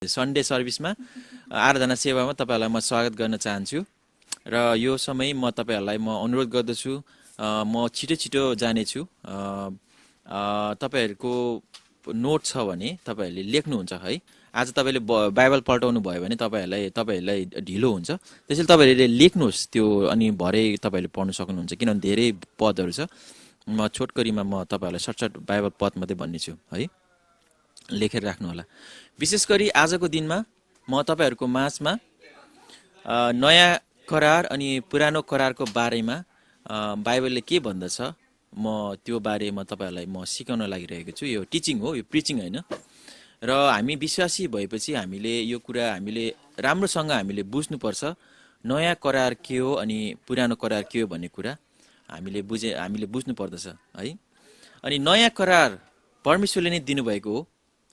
Sunday सर्भिसमा आराधना सेवामा तपाईहरुलाई म स्वागत गर्न चाहन्छु र यो समय म तपाईहरुलाई अनुरोध गर्दछु म छिटो जानेछु तपाईहरुको नोट छ भने तपाईहरुले लेख्नुहुन्छ है आज तपाईले बाइबल पल्टाउनु भयो भने तपाईहरुलाई ढिलो हुन्छ त्यसैले तपाईहरुले लेख्नुस् त्यो अनि भरे तपाईले पढ्न सक्नुहुन्छ किनभने धेरै पदहरु छ म छोटकरीमा म तपाईहरुलाई सर्टकट बाइबल पद मात्रै भन्नेछु है लेखेर राख्नु होला विशेष गरी आजको दिनमा म तपाईहरुको माझमा नयाँ करार अनि पुरानो करारको बारेमा बाइबलले के भन्दछ म त्यो बारेमा तपाईहरुलाई म सिकाउन लागिरहेको छु यो टिचिङ हो यो प्रिचिङ हैन र हामी विश्वासी भएपछि हामीले यो कुरा हामीले राम्रोसँग हामीले बुझ्नु पर्छ नयाँ करार के हो अनि पुरानो करार के हो भन्ने कुरा हामीले बुझ्नु पर्दछ है अनि नयाँ करार परमेश्वरले नै दिनुभएको हो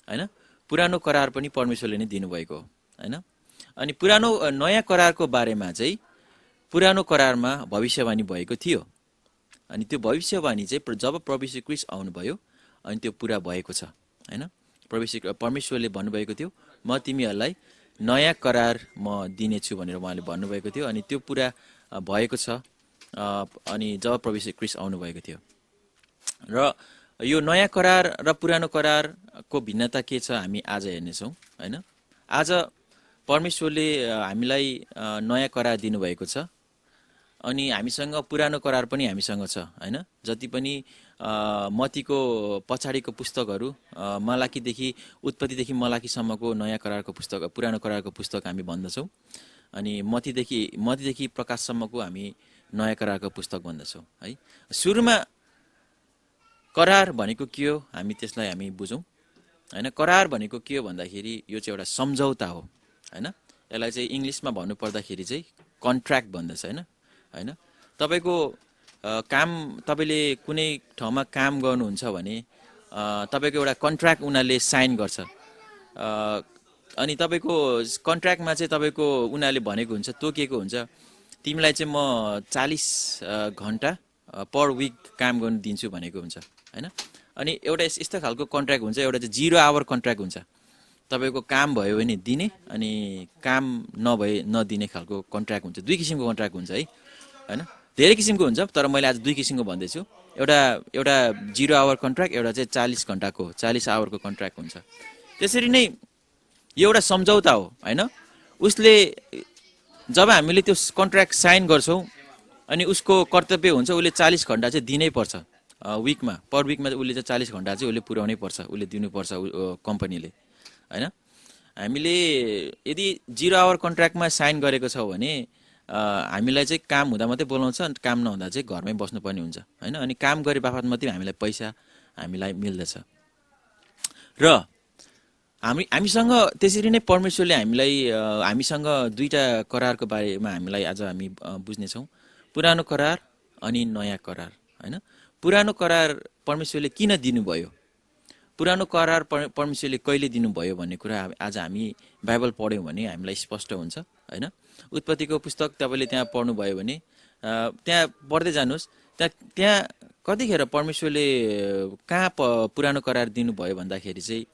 हैन पुरानो करार पनि परमेश्वरले नै दिनुभएको हो हैन अनि नयाँ करारको बारेमा चाहिँ पुरानो करारमा भविष्यवाणी भएको थियो अनि त्यो भविष्यवाणी चाहिँ जब प्रभु यीशु ख्रीष्ट आउनुभयो अनि त्यो पूरा भएको छ हैन परमेश्वरले भन्नुभएको थियो म तिमीहरुलाई नयाँ करार म दिनेछु भनेर उहाँले भन्नुभएको थियो अनि त्यो पूरा भएको छ अनि जब प्रभु यीशु ख्रीष्ट आउनुभएको थियो र यो नयाँ करार र पुरानो करारको भिन्नता के छ हामी आज हेर्नेछौँ हैन आज परमेश्वरले हामीलाई नयाँ करार दिनुभएको छ अनि हामीसँग पुरानो करार पनि हामीसँग छ हैन जति पनि मत्तीको पछाडीको पुस्तकहरु मलाकीदेखि उत्पत्तिदेखि मलाकीसम्मको नयाँ करारको पुस्तक पुरानो करारको पुस्तक हामी भन्दछौँ अनि मत्तीदेखि प्रकाशसम्मको हामी नयाँ करारको पुस्तक भन्दछौँ है सुरुमा करार भनेको के हो त्यसलाई हामी बुझौं हैन करार भनेको के हो भन्दाखेरि यो चाहिँ एउटा सम्झौता हो हैन यसलाई चाहिँ इंग्लिशमा भन्नु पर्दाखेरि चाहिँ कन्ट्र्याक्ट भन्दछ हैन तपाईको काम तपाईले कुनै ठाउँमा काम गर्नुहुन्छ भने तपाईको एउटा कन्ट्र्याक्ट उनीहरुले साइन गर्छ अनि तपाईको कन्ट्र्याक्टमा चाहिँ तपाईको उनीहरुले भनेको हुन्छ तोकेको हुन्छ तिमीलाई चाहिँ म 40 घण्टा पर वीक काम गर्न दिन्छु भनेको हुन्छ हैन अनि एउटा यस्तो खालको कन्ट्र्याक्ट हुन्छ एउटा चाहिँ 0 आवर कन्ट्र्याक्ट हुन्छ तपाईको काम भयो भने दिने अनि काम नभए नदिने खालको कन्ट्र्याक्ट हुन्छ दुई किसिमको कन्ट्र्याक्ट हुन्छ हैन धेरै किसिमको हुन्छ तर मैले आज दुई किसिमको भन्दै छु एउटा 0 आवर कन्ट्र्याक्ट एउटा चाहिँ 40 घण्टाको 40 आवरको कन्ट्र्याक्ट हुन्छ त्यसरी नै यो एउटा सम्झौता हो हैन उसले जब हामीले त्यो कन्ट्र्याक्ट साइन गर्छौं अनि उसको कर्तव्य हुन्छ उसले 40 घण्टा चाहिँ दिनै पर्छ वीकमा पर वीकमा उसले चाहिँ 40 घण्टा चाहिँ उसले पुर्याउनै पर्छ उसले दिनु पर्छ कम्पनीले हैन हामीले यदि 0 आवर कन्ट्र्याक्टमा साइन गरेको छौ भने हामीलाई चाहिँ काम हुँदा मात्रै बोलाउँछ अनि काम नहुँदा चाहिँ घरमै बस्नुपर्ने हुन्छ हैन अनि काम गरे बापत मात्रै हामीलाई पैसा हामीलाई मिल्दछ र हामीसँग त्यसरी नै परमेश्वरले हामीसँग दुईटा करारको बारेमा हामी बुझ्ने छौं पुरानो करार अनि नयाँ करार हैन पुरानो करार परमेश्वरले किन दिनुभयो पुरानो करार परमेश्वरले कहिले दिनुभयो भन्ने कुरा आज हामी बाइबल पढ्यौं भने हामीलाई स्पष्ट हुन्छ हैन उत्पत्तिको पुस्तक तपाईले त्यहाँ पढ्नु भयो भने त्यहाँ पढ्दै जानुस् त्यहाँ कतिखेर परमेश्वरले कहाँ पुरानो करार दिनुभयो भन्दाखेरि चाहिँ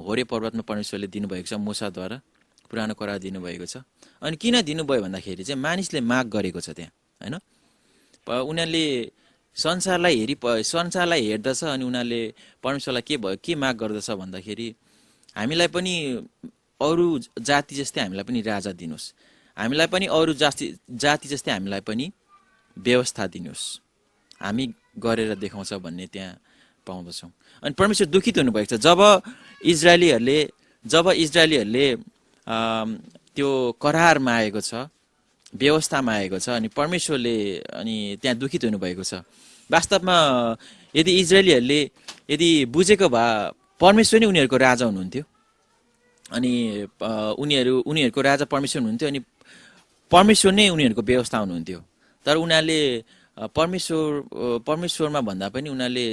होरे पर्वतमा परमेश्वरले दिनुभएको छ मूसाद्वारा पुरानो करार दिनुभएको छ अनि किन दिनुभयो भन्दाखेरि चाहिँ मानिसले माग गरेको छ त्यहाँ हैन उनीहरुले संसारलाई हेर्दछ अनि उनीहरुले परमेश्वरलाई के माग गर्दछ भन्दाखेरि हामीलाई पनि अरु जाति जस्तै हामीलाई पनि राजा दिनुस् हामीलाई पनि अरु जाति जस्तै हामीलाई पनि व्यवस्था दिनुस् हामी गरेर देखाउँछ भन्ने त्यहाँ पाउँदछौं अनि परमेश्वर दुखित हुनुभएको छ जब इजरायलीहरुले त्यो करार मागेको छ व्यवस्था मागेको छ अनि परमेश्वरले अनि त्यहाँ दुखित हुनुभएको छ वास्तवमा यदि इजरायलीहरुले यदि बुझेको भए परमेश्वर नै उनीहरुको राजा हुनुहुन्थ्यो अनि उनीहरुको राजा परमेश्वर हुनुहुन्थ्यो अनि परमेश्वर नै उनीहरुको व्यवस्था हुनुहुन्थ्यो तर उनीहरुले परमेश्वरमा भन्दा पनि उनीहरुले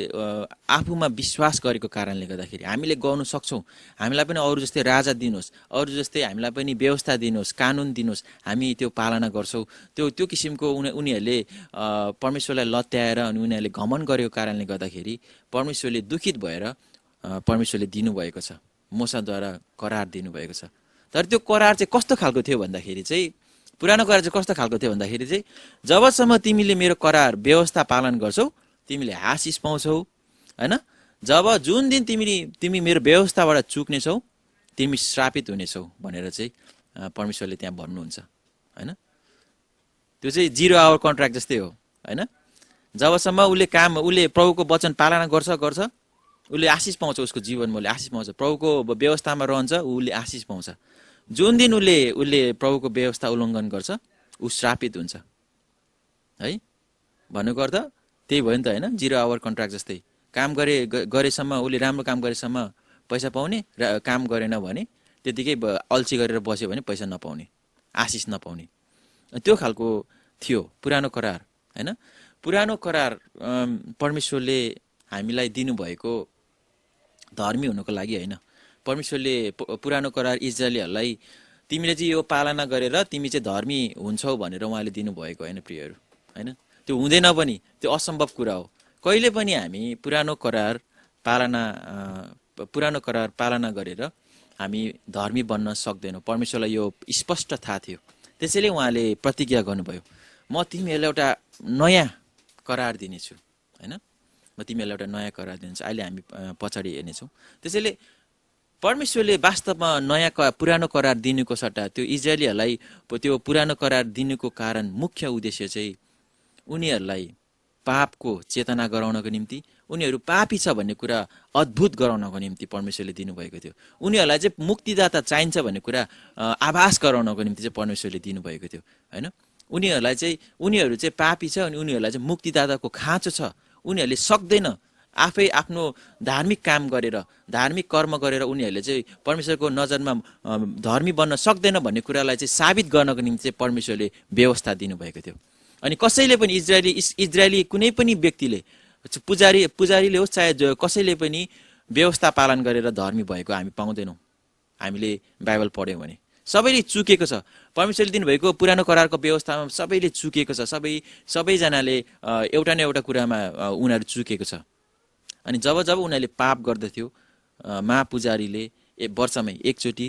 आफूमा विश्वास गरेको कारणले गर्दाखेरि हामीले गर्न सक्छौं हामीलाई पनि अरु जस्तै राजा दिनुस् अरु जस्तै हामीलाई पनि व्यवस्था दिनुस् कानुन दिनुस् हामी त्यो पालना गर्छौं त्यो किसिमको उनीहरुले परमेश्वरलाई लत्याएर अनि उनीहरुले घमण्ड गरेको कारणले गर्दाखेरि परमेश्वरले दुखित भएर परमेश्वरले दिनु भएको छ मूसाद्वारा करार दिनुभएको छ। तर त्यो करार चाहिँ कस्तो खालको थियो भन्दाखेरि चाहिँ पुरानो करार चाहिँ कस्तो खालको थियो भन्दाखेरि चाहिँ जबसम्म तिमीले मेरो करार व्यवस्था पालन गर्छौ तिमीले आशिष पाउँछौ हैन। जुन दिन तिमी मेरो व्यवस्थाबाट चुक्नेछौ तिमी श्रापित हुनेछौ भनेर चाहिँ परमेश्वरले त्यहाँ भन्नुहुन्छ हैन। त्यो चाहिँ 0 आवर कन्ट्र्याक्ट जस्तै हो हैन। जबसम्म उसले प्रभुको वचन पालना गर्छ उसले आशिष पाउँछ, उसको जीवनमा उसले आशिष पाउँछ, प्रभुको व्यवस्थामा रहन्छ उसले आशिष पाउँछ। जुन दिन उसले प्रभुको व्यवस्था उल्लङ्घन गर्छ ऊ श्रापित हुन्छ है। भन्नुको अर्थ त्यही भयो नि त हैन। 0 आवर कन्ट्र्याक्ट जस्तै काम गरेसम्म उसले राम्रो काम गरेसम्म पैसा पाउने, र काम गरेन भने त्यतिकै अल्छी गरेर बस्यो भने पैसा नपाउने, आशिष नपाउने। त्यो खालको थियो पुरानो करार हैन। पुरानो करार परमेश्वरले हामीलाई दिनुभएको धर्मी हुनुको लागि हैन। परमेश्वरले पुरानो करार इजरायलीहरूलाई तिमीले चाहिँ यो पालना गरेर तिमी चाहिँ धर्मी हुन्छौ भनेर उहाँले दिनुभएको हैन प्रियहरू हैन। त्यो हुँदैन पनि, त्यो असम्भव कुरा हो। कहिले पनि हामी पुरानो करार पालना गरेर हामी धर्मी बन्न सक्दैनौँ। परमेश्वरलाई यो स्पष्ट थाहा थियो, त्यसैले उहाँले प्रतिज्ञा गर्नुभयो म तिमीहरूलाई एउटा नयाँ करार दिनेछु हैन। म तिमीहरूलाई एउटा नयाँ करार दिनेछु। अहिले हामी पछाडि हेर्नेछौँ। त्यसैले परमेश्वरले वास्तवमा पुरानो करार दिनुको सट्टा त्यो इजरायलीहरूलाई त्यो पुरानो करार दिनुको कारण मुख्य उद्देश्य चाहिँ उनीहरूलाई पापको चेतना गराउनको निम्ति, उनीहरू पापी छ भन्ने कुरा अद्भुत गराउनको निम्ति परमेश्वरले दिनुभएको थियो। उनीहरूलाई चाहिँ मुक्तिदाता चाहिन्छ भन्ने कुरा आभास गराउनको निम्ति चाहिँ परमेश्वरले दिनुभएको थियो हैन। उनीहरू चाहिँ पापी छ अनि उनीहरूलाई चाहिँ मुक्तिदाताको खाँचो छ। उनीहरूले सक्दैन आफै आफ्नो धार्मिक काम गरेर, धार्मिक कर्म गरेर उनीहरूले चाहिँ परमेश्वरको नजरमा धर्मी बन्न सक्दैन भन्ने कुरालाई चाहिँ साबित गर्नको निम्ति चाहिँ परमेश्वरले व्यवस्था दिनुभएको थियो। अनि कसैले पनि इजरायली कुनै पनि व्यक्तिले, पुजारीले होस् चाहे कसैले पनि व्यवस्था पालन गरेर धर्मी भएको हामी पाउँदैनौँ। हामीले बाइबल पढ्यौँ भने सबैले चुकेको छ। परमेश्वरले दिनुभएको पुरानो करारको व्यवस्थामा सबैले चुकेको छ। सबैजनाले एउटा न एउटा कुरामा उनीहरू चुकेको छ। अनि जब उनीहरूले पाप गर्दथ्यो महापुजारीले वर्षमै एकचोटि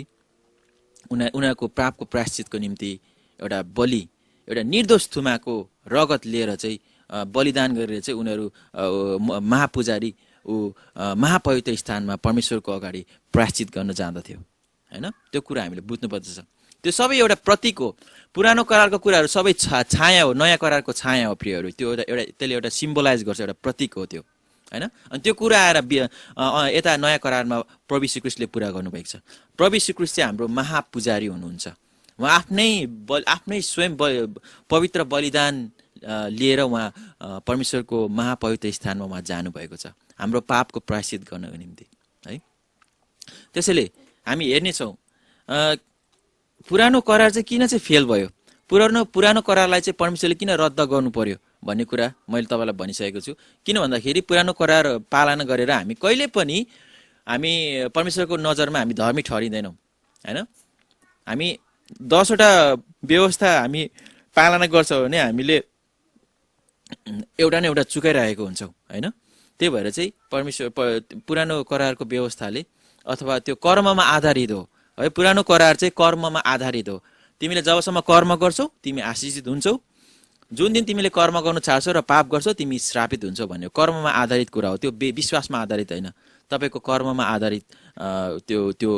उनीहरूको पापको प्रायश्चितको निम्ति एउटा बलि, एउटा निर्दोष थुमाको रगत लिएर चाहिँ बलिदान गरेर चाहिँ उनीहरू महापुजारी महापवित्र स्थानमा परमेश्वरको अगाडि प्रायश्चित गर्न जाँदथ्यो हैन। त्यो कुरा हामीले बुझ्नुपर्दछ। त्यो सबै एउटा प्रतीक हो। पुरानो करारको कुराहरू सबै छाया हो, नयाँ करारको छाया हो प्रियहरू। त्यो त्यसले एउटा सिम्बलाइज गर्छ, एउटा प्रतीक हो त्यो हैन। अनि त्यो कुरा आएर यता नयाँ करारमा प्रभु यीशु ख्रीष्टले पुरा गर्नुभएको छ। प्रभु यीशु ख्रीष्ट चाहिँ हाम्रो महापुजारी हुनुहुन्छ। उहाँ आफ्नै स्वयं पवित्र बलिदान लिएर उहाँ परमेश्वरको महापवित्र स्थानमा उहाँ जानुभएको छ हाम्रो पापको प्रायश्चित गर्नको निम्ति है। त्यसैले हामी हेर्नेछौँ पुरानो करार चाहिँ किन चाहिँ फेल भयो, पुरानो करारलाई चाहिँ परमेश्वरले किन रद्द गर्नु पर्यो भन्ने कुरा मैले तपाईँलाई भनिसकेको छु। किन भन्दाखेरि पुरानो करार पालना गरेर हामी कहिले पनि परमेश्वरको नजरमा हामी धर्मी ठहरिँदैनौँ हैन। हामी 10 वटा व्यवस्था हामी पालना गर्छौँ भने हामीले एउटा न एउटा चुकाइरहेको हुन्छौँ हैन। त्यही भएर चाहिँ पुरानो करारको व्यवस्थाले अथवा त्यो कर्ममा आधारित हो है। पुरानो करार चाहिँ कर्ममा आधारित हो। तिमीले जबसम्म कर्म गर्छौ तिमी आशीषित हुन्छौ, जुन दिन तिमीले कर्म गर्नु छाड्छौ र पाप गर्छौ तिमी श्रापित हुन्छौ भन्ने कर्ममा आधारित कुरा हो। त्यो विश्वासमा आधारित होइन, तपाईँको कर्ममा आधारित त्यो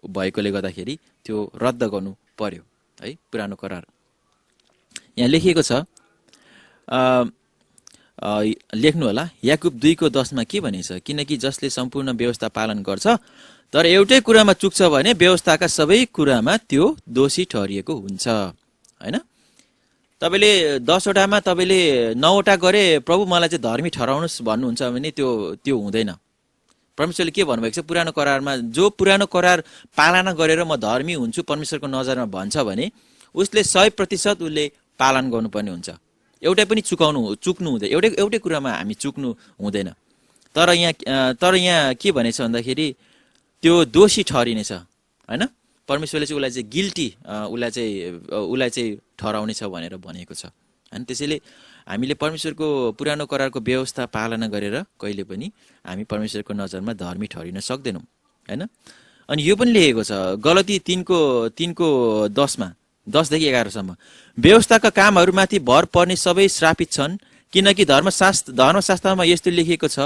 भएकोले गर्दाखेरि त्यो रद्द गर्नु पर्यो है पुरानो करार। यहाँ लेखिएको छ, लेख्नु होला, याकुब 2:10 के भनेछ, किनकि जसले सम्पूर्ण व्यवस्था पालन गर्छ तर एउटै कुरामा चुक्छ भने व्यवस्थाका सबै कुरामा त्यो दोषी ठहरिएको हुन्छ हैन। तपाईँले 10 वटामा तपाईँले 9 वटा गरे प्रभु मलाई चाहिँ धर्मी ठहराउनुहोस् भन्नुहुन्छ भने त्यो हुँदैन। परमेश्वरले के भन्नुभएको छ पुरानो करारमा, जो पुरानो करार पालना गरेर म धर्मी हुन्छु परमेश्वरको नजरमा भन्छ भने उसले 100% उसले पालन गर्नुपर्ने हुन्छ। एउटै पनि चुक्नु हुँदैन, एउटै कुरामा हामी चुक्नु हुँदैन। तर यहाँ के भनेछ भन्दाखेरि त्यो दोषी ठहरिनेछ हैन। परमेश्वरले चाहिँ उसलाई चाहिँ गिल्टी उसलाई चाहिँ ठहराउनेछ भनेर भनेको छ हैन। त्यसैले हामीले परमेश्वरको पुरानो करारको व्यवस्था पालना गरेर कहिले पनि हामी परमेश्वरको नजरमा धर्मी ठहरिन सक्दैनौँ हैन। अनि यो पनि लेखेको छ गलती 3:10 10 देखि 11 सम्म, व्यवस्थाका कामहरूमाथि भर पर्ने सबै श्रापित छन्, किनकि धर्मशास्त्रमा यस्तो लेखिएको छ,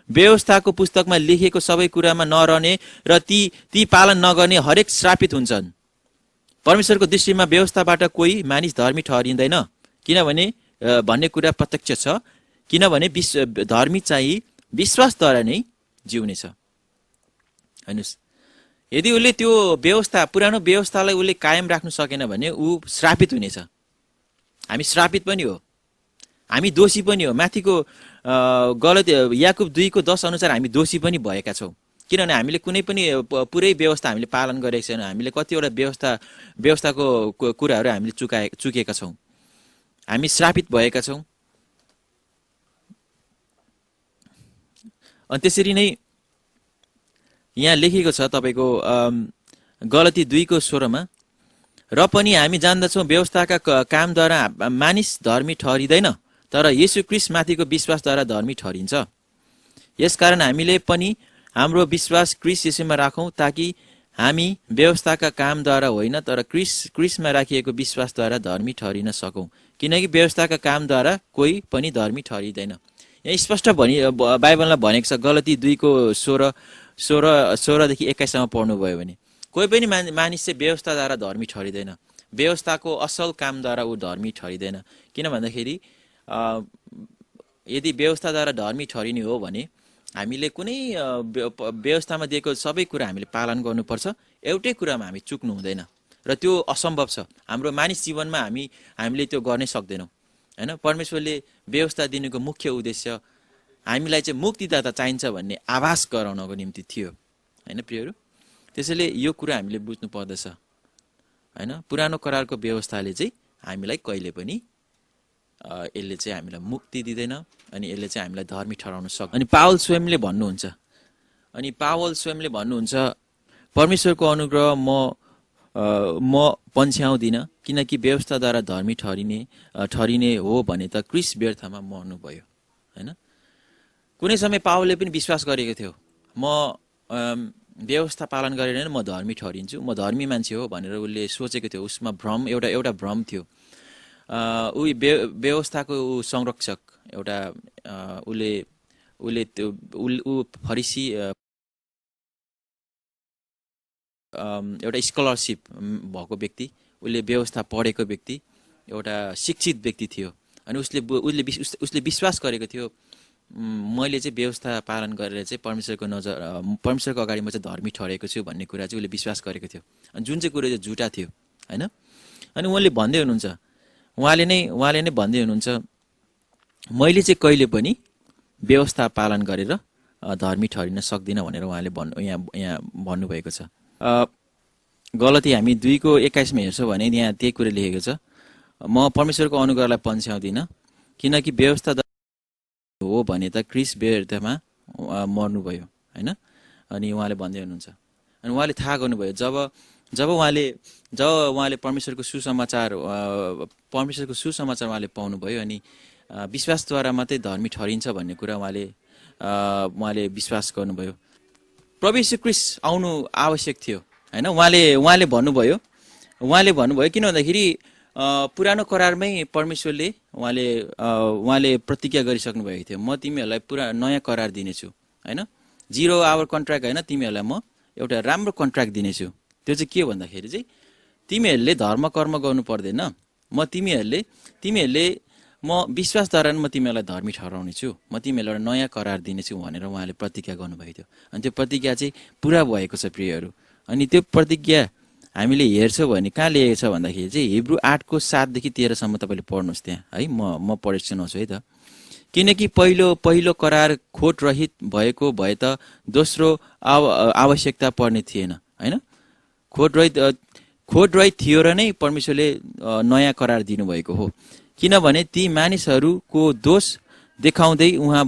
व्यवस्थाको पुस्तकमा लेखिएको सबै कुरामा नरहने र ती पालन नगर्ने हरेक श्रापित हुन्छन्। परमेश्वरको दृष्टिमा व्यवस्थाबाट कोही मानिस धर्मी ठहरिँदैन, किनभने भन्ने कुरा प्रत्यक्ष छ, किनभने धर्मी चाहिँ विश्वासद्वारा नै जिउनेछ। हेर्नुहोस्, यदि उसले त्यो व्यवस्था, पुरानो व्यवस्थालाई उसले कायम राख्न सकेन भने ऊ श्रापित हुनेछ। हामी श्रापित पनि हो, हामी दोषी पनि हो। माथिको गलती याकुब 2:10 अनुसार हामी दोषी पनि भएका छौँ, किनभने हामीले कुनै पनि पुरै व्यवस्था हामीले पालन गरेका छैनौँ। हामीले कतिवटा व्यवस्थाको कुराहरू हामीले चुकेका छौँ, हामी श्रापित भएका छौँ। अनि त्यसरी नै यहाँ लेखेको छ तपाईको गलती 2:16 र पनि हामी जान्दछौँ व्यवस्थाका कामद्वारा मानिस धर्मी ठहरिँदैन, तर येशू ख्रीष्ट माथिको विश्वासद्वारा धर्मी ठहरिन्छ। यसकारण हामीले पनि हाम्रो विश्वास ख्रीष्ट येशूमा राखौँ, ताकि हामी व्यवस्थाका कामद्वारा होइन तर ख्रीष्टमा राखिएको विश्वासद्वारा धर्मी ठहरिन सकौँ, किनकि व्यवस्थाका कामद्वारा कोही पनि धर्मी ठहरिँदैन। यहाँ स्पष्ट बाइबलमा भनेको छ, गलती 2:16 देखि 21 सम्म पढ्नुभयो भने कोही पनि मानिस चाहिँ व्यवस्थाद्वारा धर्मी ठहरिँदैन, व्यवस्थाको असल कामद्वारा ऊ धर्मी ठहरिँदैन। किन भन्दाखेरि यदि व्यवस्थाद्वारा धर्मी ठहरिने हो भने हामीले कुनै व्यवस्थामा दिएको सबै कुरा हामीले पालन गर्नुपर्छ, एउटै कुरामा हामी चुक्नु हुँदैन, र त्यो असम्भव छ। हाम्रो मानिस जीवनमा हामीले त्यो गर्नै सक्दैनौँ, हैन। परमेश्वरले व्यवस्था दिनुको मुख्य उद्देश्य हामीलाई चाहिँ मुक्तिदाता चाहिन्छ भन्ने आभास गराउनको निम्ति थियो, हैन प्रियहरू। त्यसैले यो कुरा हामीले बुझ्नु पर्दछ, हैन। पुरानो करारको व्यवस्थाले चाहिँ हामीलाई कहिले पनि यसले चाहिँ हामीलाई मुक्ति दिँदैन, अनि यसले चाहिँ हामीलाई धर्मी ठहराउन सक्दैन। अनि पावल स्वयंले भन्नुहुन्छ परमेश्वरको अनुग्रह म पन्छ्याउँदिन, किनकि व्यवस्थाद्वारा धर्मी ठहरिने हो भने त ख्रीष्ट व्यर्थमा मर्नुभयो, हैन। कुनै समय पावलले पनि विश्वास गरेको थियो, म व्यवस्था पालन गरेर म धर्मी ठहरिन्छु, म धर्मी मान्छे हो भनेर उसले सोचेको थियो। उसमा एउटा भ्रम थियो। ऊ व्यवस्थाको संरक्षक एउटा ऊ फरिसी एउटा स्कलरसिप भएको व्यक्ति, उसले व्यवस्था पढेको व्यक्ति, एउटा शिक्षित व्यक्ति थियो। अनि उसले विश्वास गरेको थियो, मैले चाहिँ व्यवस्था पालन गरेर चाहिँ परमेश्वरको अगाडि म चाहिँ धर्मी ठहरेको छु भन्ने कुरा चाहिँ उसले विश्वास गरेको थियो, अनि जुन चाहिँ कुरो चाहिँ झुटा थियो, हैन। अनि उहाँले नै भन्दै हुनुहुन्छ मैले चाहिँ कहिले पनि व्यवस्था पालन गरेर धर्मी ठहरिन सक्दिनँ भनेर उहाँले यहाँ भन्नुभएको छ। गलती हामी 2:21 हेर्छौँ भने यहाँ त्यही कुरा लेखेको छ, म परमेश्वरको अनुग्रहलाई पन्छ्याउँदिन, किनकि व्यवस्था हो भने त ख्रीष्ट व्यर्थमा मर्नुभयो, हैन। अनि उहाँले भन्दै हुनुहुन्छ, अनि उहाँले थाहा गर्नुभयो जब उहाँले परमेश्वरको सुसमाचार उहाँले पाउनुभयो, अनि विश्वासद्वारा मात्रै धर्मी ठहरिन्छ भन्ने कुरा उहाँले विश्वास गर्नुभयो। प्रभु येशू ख्रीष्ट आउनु आवश्यक थियो, हैन। उहाँले भन्नुभयो किन भन्दाखेरि पुरानो करारमै परमेश्वरले उहाँले प्रतिज्ञा गरिसक्नु भएको थियो, म तिमीहरूलाई पुरा नयाँ करार दिनेछु, हैन। 0 आवर कन्ट्र्याक्ट होइन, तिमीहरूलाई म एउटा राम्रो कन्ट्र्याक्ट दिनेछु। त्यो चाहिँ के भन्दाखेरि चाहिँ तिमीहरूले धर्म कर्म गर्नु पर्दैन, म विश्वासद्वारा म तिमीहरूलाई धर्मी ठहराउने छु, म तिमीहरूलाई एउटा नयाँ करार दिनेछु भनेर उहाँले प्रतिज्ञा गर्नुभएको थियो। अनि त्यो प्रतिज्ञा चाहिँ पुरा भएको छ प्रियहरू। अनि त्यो प्रतिज्ञा हामीले हेर्छौँ भने कहाँ लेखेको छ भन्दाखेरि चाहिँ हिब्रू 8:7 देखि 13 सम्म तपाईँले पढ्नुहोस् त्यहाँ, है। म पढेर सुनाउँछु है त। किनकि पहिलो करार खोट रहित भएको भए त दोस्रो आवश्यकता पर्ने थिएन, हैन। खोट रहित थियो र नै परमेश्वरले नयाँ करार दिनुभएको हो, किनभने ती मानिसहरूको दोष देखाउँदै उहाँ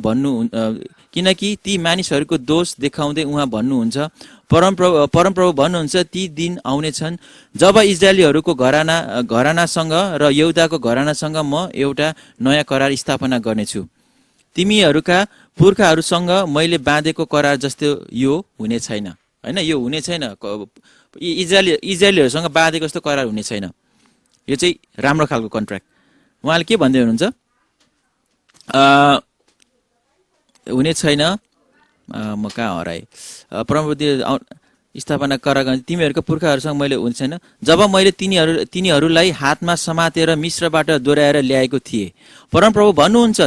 भन्नुहुन्छ परमप्रभु भन्नुहुन्छ ती दिन आउनेछन् जब इजरायलीहरूको घरानासँग र यहुदाको घरानासँग म एउटा नयाँ करार स्थापना गर्नेछु। तिमीहरूका पुर्खाहरूसँग मैले बाँधेको करार जस्तो यो हुने छैन, हैन, यो हुने छैन। इजरायलीहरूसँग बाँधेको जस्तो करार हुने छैन। यो चाहिँ राम्रो खालको कन्ट्र्याक्ट। उहाँले के भन्दै हुनुहुन्छ, हुने छैन, म कहाँ हराएँ, परमप्रति स्थापना करार तिमीहरूका पुर्खाहरूसँग मैले हुन्छ छैन, जब मैले तिनीहरूलाई हातमा समातेर मिश्रबाट दोहोऱ्याएर ल्याएको थिएँ। परमप्रभु भन्नुहुन्छ,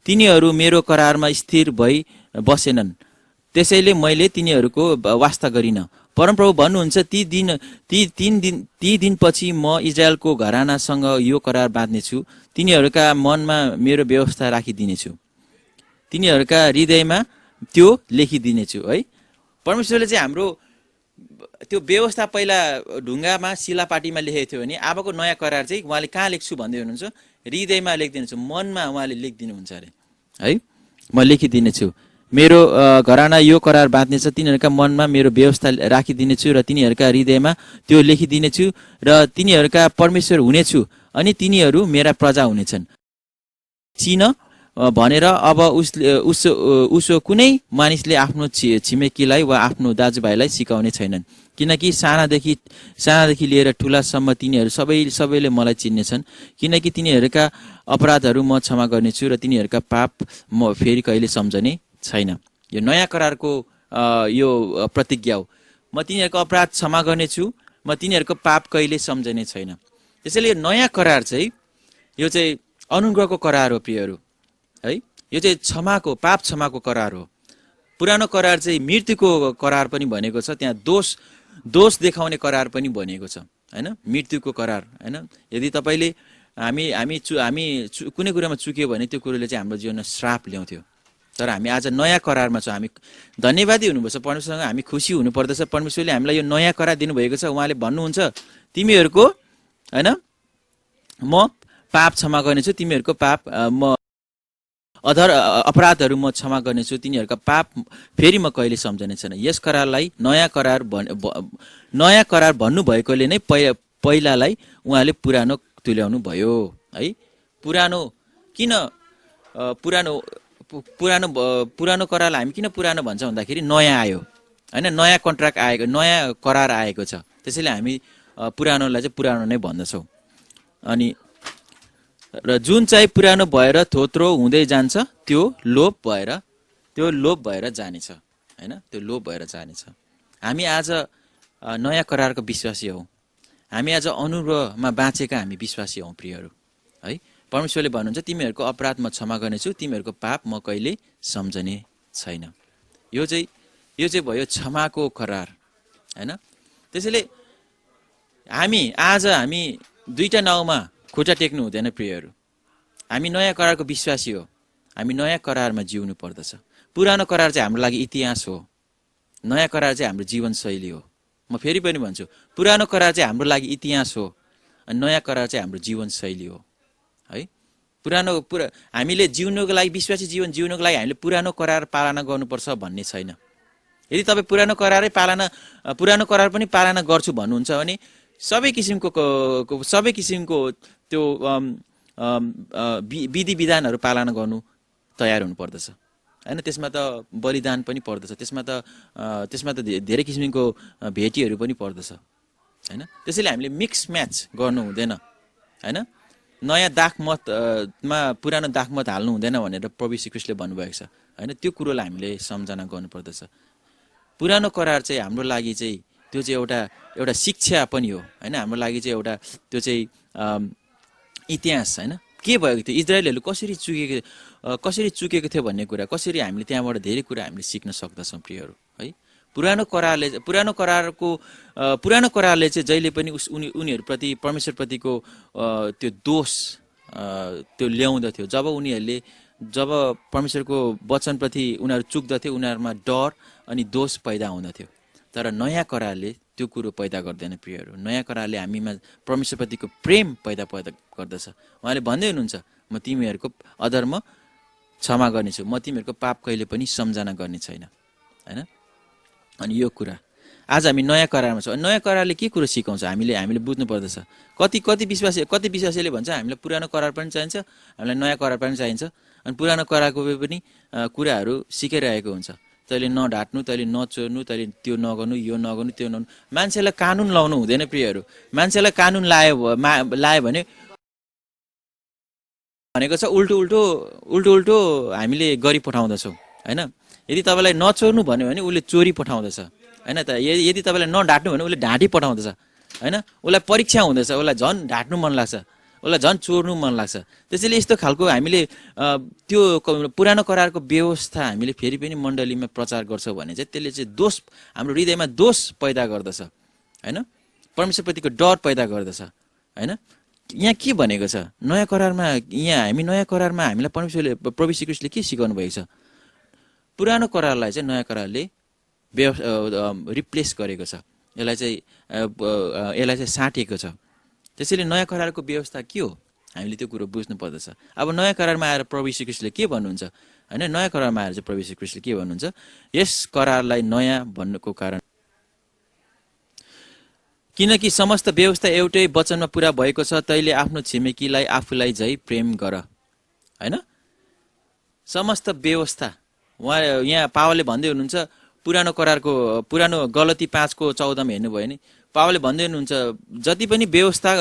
तिनीहरू मेरो करारमा स्थिर भई बसेनन्, त्यसैले मैले तिनीहरूको वास्ता गरिन। परमप्रभु भन्नुहुन्छ, ती दिनपछि म इजरायलको घरानासँग यो करार बाँध्नेछु, तिनीहरूका मनमा मेरो व्यवस्था राखिदिनेछु, तिनीहरूका हृदयमा त्यो लेखिदिनेछु। है, परमेश्वरले चाहिँ हाम्रो त्यो व्यवस्था पहिला ढुङ्गामा शिलापाटीमा लेखेको थियो भने अबको नयाँ करार चाहिँ उहाँले कहाँ लेख्छु भन्दै हुनुहुन्छ, हृदयमा लेखिदिनुहुन्छ, मनमा उहाँले लेखिदिनुहुन्छ अरे। है, म लेखिदिनेछु, मेरो घराना यो करार बाँध्नेछ, तिनीहरूका मनमा मेरो व्यवस्था राखिदिनेछु र तिनीहरूका हृदयमा त्यो लेखिदिनेछु र तिनीहरूका परमेश्वर हुनेछु अनि तिनीहरू मेरा प्रजा हुनेछन्। चिन भनेर अब उसो कुनै मानिसले आफ्नो छिमेकीलाई वा आफ्नो दाजुभाइलाई सिकाउने छैनन्, किनकि सानादेखि लिएर ठुलासम्म तिनीहरू सबैले मलाई चिन्नेछन्, किनकि तिनीहरूका अपराधहरू म क्षमा गर्नेछु र तिनीहरूका पाप म फेरि कहिले सम्झने छैन। यो नयाँ करारको यो प्रतिज्ञा हो। म तिनीहरूको अपराध क्षमा गर्नेछु, म तिनीहरूको पाप कहिले सम्झने छैन। त्यसैले यो नयाँ करार चाहिँ यो चाहिँ अनुग्रहको करार हो प्रियहरू। है, यो चाहिँ पाप क्षमाको करार हो। पुरानो करार चाहिँ मृत्युको करार पनि भनेको छ, त्यहाँ दोष देखाउने करार पनि भनेको छ। हैन, मृत्युको करार। हैन, यदि तपाईले हामी कुनै कुरामा चुक्यो भने त्यो कुरोले चाहिँ हाम्रो जीवनमा श्राप ल्याउँथ्यो। तर हामी आज नयाँ करारमा छौँ। हामी धन्यवादी हुनुपर्छ परमेश्वरसँग, हामी खुसी हुनुपर्दछ। परमेश्वरले हामीलाई यो नयाँ करार दिनुभएको छ। उहाँले भन्नुहुन्छ, तिमीहरूको हैन म पाप क्षमा गर्नेछु, तिमीहरूको पाप म अपराधहरू म क्षमा गर्नेछु, तिनीहरूका पाप फेरि म कहिले सम्झने छैन। यस करारलाई नयाँ करार भन्नुभएकोले नै पहिलालाई उहाँले पुरानो तुल्याउनु भयो। है, पुरानो किन पुरानो करारलाई हामी किन पुरानो भन्छ भन्दाखेरि नयाँ आयो। हैन, नयाँ कन्ट्र्याक्ट आएको, नयाँ करार आएको छ, त्यसैले हामी पुरानोलाई चाहिँ पुरानो नै भन्दछौँ। अनि र जुन चाहिँ पुरानो भएर थोत्रो हुँदै जान्छ त्यो लोप भएर जानेछ। हैन, त्यो लोप भएर जानेछ। हामी आज नयाँ करारको विश्वासी हौँ। हामी आज अनुग्रहमा बाँचेका हामी विश्वासी हौँ प्रियहरू। है, परमेश्वरले भन्नुहुन्छ, तिमीहरूको अपराध म क्षमा गर्नेछु, तिमीहरूको पाप म कहिले सम्झने छैन। यो चाहिँ भयो क्षमाको करार। हैन, त्यसैले हामी दुईटा नाउँमा खुट्टा टेक्नु हुँदैन प्रियहरू। हामी नयाँ करारको विश्वासी हो। हामी नयाँ करारमा जिउनु पर्दछ। पुरानो करार चाहिँ हाम्रो लागि इतिहास हो, नयाँ करार चाहिँ हाम्रो जीवनशैली हो। म फेरि पनि भन्छु, पुरानो करार चाहिँ हाम्रो लागि इतिहास हो, अनि नयाँ करार चाहिँ हाम्रो जीवनशैली हो। है, हामीले जिउनुको लागि, विश्वासी जीवन जिउनुको लागि हामीले पुरानो करार पालना गर्नुपर्छ भन्ने छैन। यदि तपाईँ पुरानो करार पनि पालना गर्छु भन्नुहुन्छ भने सबै किसिमको त्यो विधि विधानहरू पालना गर्नु तयार हुनु पर्दछ। हैन, त्यसमा त बलिदान पनि पर्दछ, त्यसमा त धेरै किसिमको भेटीहरू पनि पर्दछ। हैन, त्यसैले हामीले मिक्स म्याच गर्नु हुँदैन। हैन, नयाँ दाखमतमा पुरानो दाखमत हाल्नु हुँदैन भनेर प्रभु यीशु ख्रीष्टले भन्नुभएको छ। हैन, त्यो कुरोलाई हामीले सम्झना गर्नुपर्दछ। पुरानो करार चाहिँ हाम्रो लागि चाहिँ त्यो चाहिँ एउटा शिक्षा पनि हो। हैन, हाम्रो लागि चाहिँ एउटा त्यो चाहिँ इतिहास। हैन, के भएको थियो, इजरायलहरू कसरी चुकेको थियो भन्ने कुरा, कसरी हामीले त्यहाँबाट धेरै कुरा हामीले सिक्न सक्दछौँ प्रियहरू। है, पुरानो करारले चाहिँ जहिले पनि उनीहरूप्रति, परमेश्वरप्रतिको त्यो दोष त्यो ल्याउँदथ्यो। जब परमेश्वरको वचनप्रति उनीहरू चुक्दथ्यो, उनीहरूमा डर अनि दोष पैदा हुँदथ्यो। तर नयाँ करारले त्यो कुरो पैदा गर्दैन प्रियहरू। नयाँ करारले हामीमा परमेश्वरप्रतिको प्रेम पैदा गर्दछ। उहाँले भन्दै हुनुहुन्छ, म तिमीहरूको अधर्म क्षमा गर्नेछु, म तिमीहरूको पाप कहिले पनि सम्झना गर्ने छैन। हैन, अनि यो कुरा आज हामी नयाँ करारमा छौँ। नयाँ करारले के कुरो सिकाउँछ हामीले बुझ्नु पर्दछ। कति विश्वासीले भन्छ हामीलाई पुरानो करार पनि चाहिन्छ, हामीलाई नयाँ करार पनि चाहिन्छ, अनि पुरानो करारको पनि कुराहरू सिकाइरहेको हुन्छ। तैँले नढाट्नु, तैँले नचोर्नु, तैँले त्यो नगर्नु, यो नगर्नु, त्यो नगर्नु। मान्छेलाई कानुन लाउनु हुँदैन प्रियहरू। मान्छेलाई कानुन लायो भने भनेको छ उल्टो उल्टो उल्टो उल्टो हामीले गरी पठाउँदछौँ हैन। यदि तपाईँलाई नचोर्नु भन्यो भने उसले चोरी पठाउँदछ हैन त। यदि तपाईँलाई नढाट्नु भने उसले ढाँटी पठाउँदछ हैन। उसलाई परीक्षा हुँदैछ, उसलाई झन् ढाट्नु मन लाग्छ, उसलाई झन् चोर्नु मन लाग्छ। त्यसैले यस्तो खालको हामीले त्यो पुरानो करारको व्यवस्था हामीले फेरि पनि मण्डलीमा प्रचार गर्छौँ भने चाहिँ त्यसले चाहिँ दोष, हाम्रो हृदयमा दोष पैदा गर्दछ हैन, परमेश्वरप्रतिको डर पैदा गर्दछ हैन। यहाँ के भनेको छ नयाँ करारमा, यहाँ हामी नयाँ करारमा हामीलाई परमेश्वरले, प्रभु यीशु ख्रीष्टले के सिकाउनु भएको छ? पुरानो करारलाई चाहिँ नयाँ करारले रिप्लेस गरेको छ, यसलाई चाहिँ साटेको छ। त्यसैले नयाँ करारको व्यवस्था के हो हामीले त्यो कुरो बुझ्नु पर्दछ। अब नयाँ करारमा आएर प्रभु यीशु ख्रीष्टले के भन्नुहुन्छ हैन, नयाँ करारमा आएर चाहिँ प्रभु यीशु ख्रीष्टले के भन्नुहुन्छ? यस करारलाई नयाँ भन्नुको कारण किनकि समस्त व्यवस्था एउटै वचनमा पूरा भएको छ, तैले आफ्नो छिमेकीलाई आफूलाई झै प्रेम गर हैन। समस्त व्यवस्था उहाँ यहाँ पावलले भन्दै हुनुहुन्छ, पुरानो करारको पुरानो गलती 5:14 मा हेर्नुभयो भने पावलले भन्दै हुनुहुन्छ जति पनि व्यवस्था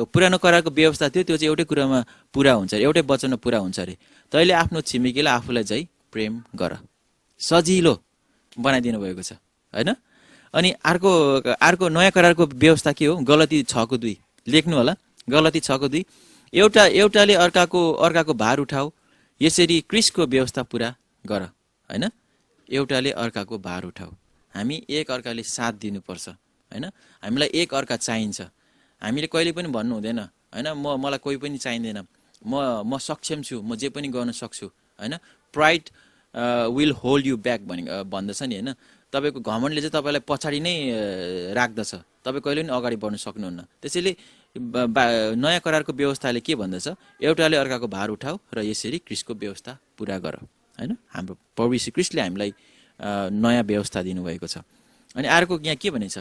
पुरानो करारको व्यवस्था थियो त्यो चाहिँ एउटै कुरामा पूरा हुन्छ, एउटै वचनमा पूरा हुन्छ अरे। तैले आफ्नो छिमेकीलाई आफूलाई झै प्रेम गर, सजिलो बनाइदिनु भएको छ हैन। अनि अर्को नयाँ करारको व्यवस्था के हो? गलती 6:2 लेख्नु होला, गलती 6:2 एउटाले अर्काको भार उठाऊ, यसरी क्रिस्टको व्यवस्था पूरा गर हैन। एउटाले अर्काको भार उठाऊ, हामी एक अर्काले साथ दिनुपर्छ हैन। हामीलाई एक अर्का चाहिन्छ। हामीले कहिले पनि भन्नु हुँदैन हैन मलाई कोही पनि चाहिँदैन, म सक्षम छु, म जे पनि गर्न सक्छु हैन। Pride will hold you back भन्दछ नि हैन। तपाईको घमण्डले चाहिँ तपाईलाई पछाडी नै राख्दछ, तपाई कहिले पनि अगाडि बढ्न सक्नुहुन्न। त्यसैले नयाँ करारको व्यवस्थाले के भन्दछ? एउटाले अर्काको भार उठाऊ र यसरी क्रिस्टको व्यवस्था पूरा गर हैन। हाम्रो प्रभु यीशु ख्रीष्टले हामीलाई नयाँ व्यवस्था दिनुभएको छ। अनि अर्को यहाँ के भनेछ?